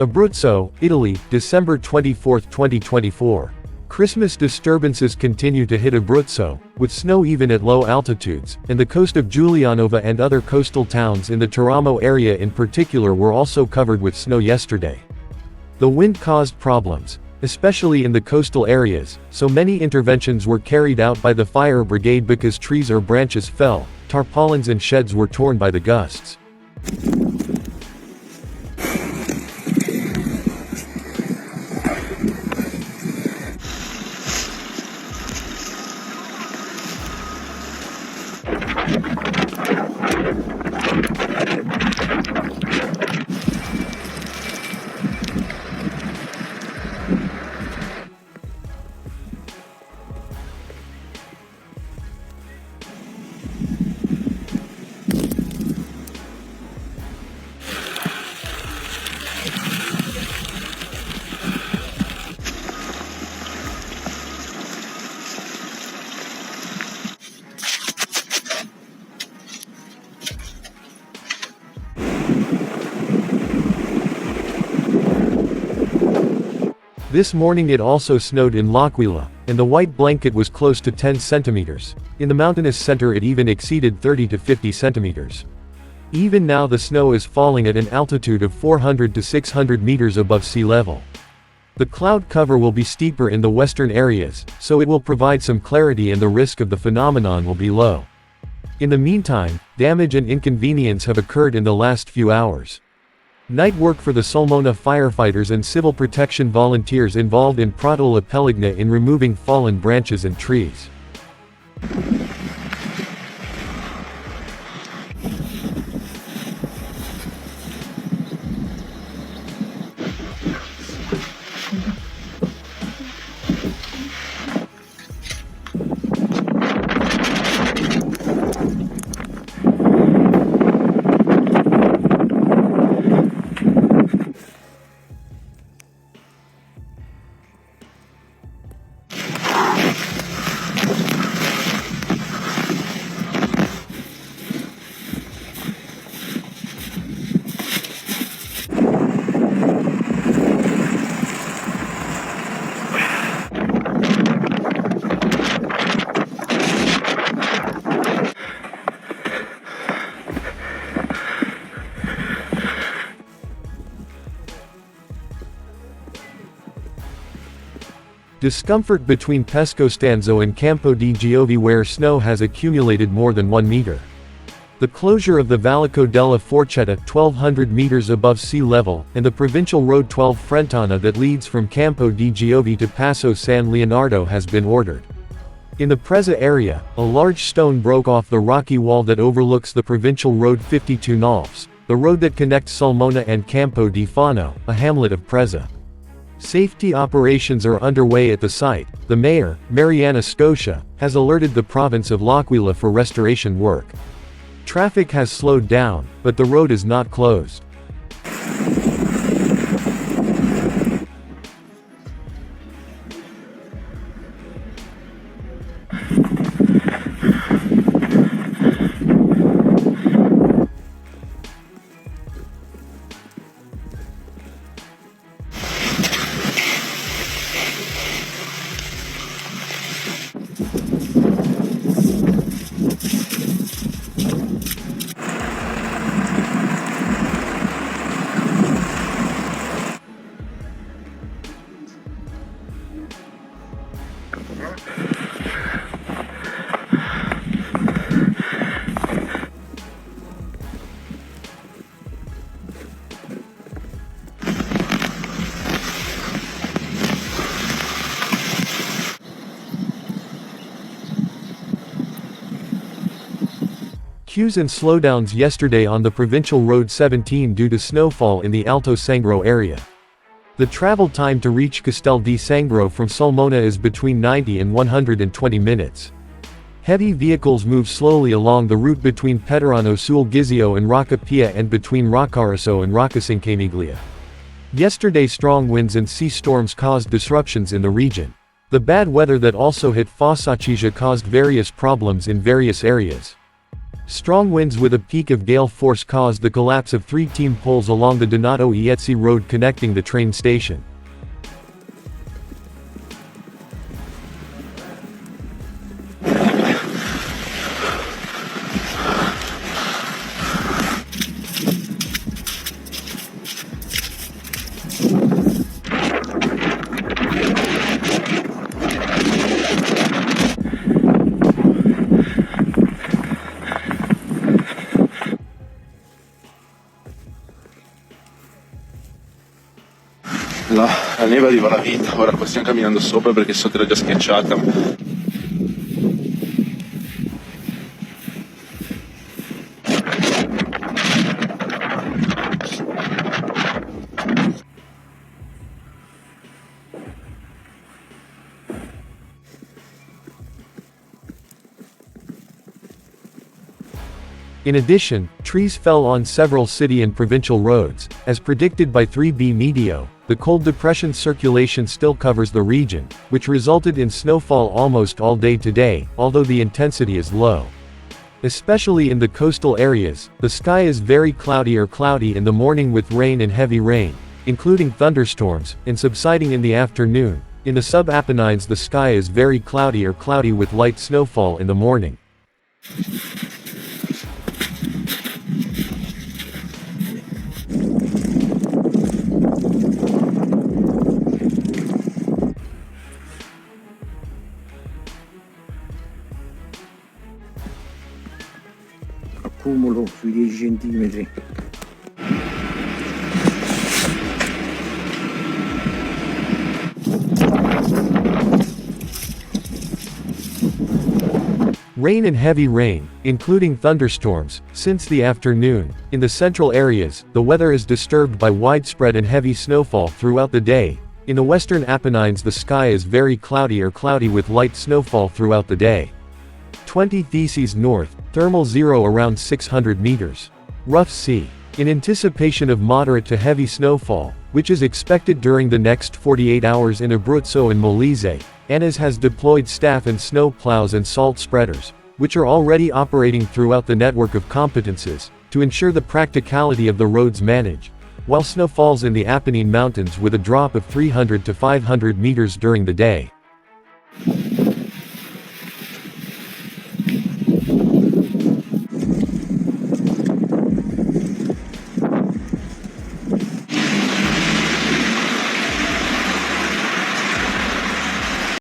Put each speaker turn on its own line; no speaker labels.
Abruzzo, Italy, December 24, 2024. Christmas disturbances continue to hit Abruzzo, with snow even at low altitudes, and the coast of Giulianova and other coastal towns in the Teramo area in particular were also covered with snow yesterday. The wind caused problems, especially in the coastal areas, so many interventions were carried out by the fire brigade because trees or branches fell, tarpaulins and sheds were torn by the gusts. This morning it also snowed in L'Aquila, and the white blanket was close to 10 centimeters. In the mountainous center it even exceeded 30 to 50 centimeters. Even now the snow is falling at an altitude of 400 to 600 meters above sea level. The cloud cover will be steeper in the western areas, so it will provide some clarity and the risk of the phenomenon will be low. In the meantime, damage and inconvenience have occurred in the last few hours. Night work for the Sulmona firefighters and civil protection volunteers involved in Prato La Pellegna in removing fallen branches and trees. Discomfort between Pescostanzo and Campo di Giove where snow has accumulated more than 1 meter. The closure of the Valico della Forchetta 1200 meters above sea level, and the provincial road 12 Frentana that leads from Campo di Giove to Passo San Leonardo has been ordered. In the Preza area, a large stone broke off the rocky wall that overlooks the provincial road 52 Nolfs, the road that connects Sulmona and Campo di Fano, a hamlet of Preza. Safety operations are underway at the site. The mayor, Mariana Scotia, has alerted the province of L'Aquila for restoration work. Traffic has slowed down, but the road is not closed. Queues and slowdowns yesterday on the provincial road 17 due to snowfall in the Alto Sangro area. The travel time to reach Castel di Sangro from Sulmona is between 90 and 120 minutes. Heavy vehicles move slowly along the route between Peterano sul Gizio and Rocca Pia and between Roccaraso and Roccasinquemiglia. Yesterday strong winds and sea storms caused disruptions in the region. The bad weather that also hit Fossaccia caused various problems in various areas. Strong winds with a peak of gale force caused the collapse of 3 team poles along the Donato Iezzi road connecting the train station.
La neve arriva alla vita, ora qua stiamo camminando sopra perché sotto era già schiacciata.
In addition, trees fell on several city and provincial roads. As predicted by 3B Meteo, the cold depression circulation still covers the region, which resulted in snowfall almost all day today, although the intensity is low. Especially in the coastal areas, the sky is very cloudy or cloudy in the morning with rain and heavy rain, including thunderstorms, and subsiding in the afternoon. In the sub-Apennines the sky is very cloudy or cloudy with light snowfall in the morning.
Accumulo sui 10 centimetri.
Rain and heavy rain, including thunderstorms, since the afternoon. In the central areas, the weather is disturbed by widespread and heavy snowfall throughout the day. In the western Apennines the sky is very cloudy or cloudy with light snowfall throughout the day. 20 theses north, thermal 0 around 600 meters. Rough sea. In anticipation of moderate to heavy snowfall, which is expected during the next 48 hours in Abruzzo and Molise, ANAS has deployed staff and snow plows and salt spreaders, which are already operating throughout the network of competences, to ensure the practicality of the roads managed, while snow falls in the Apennine Mountains with a drop of 300 to 500 meters during the day.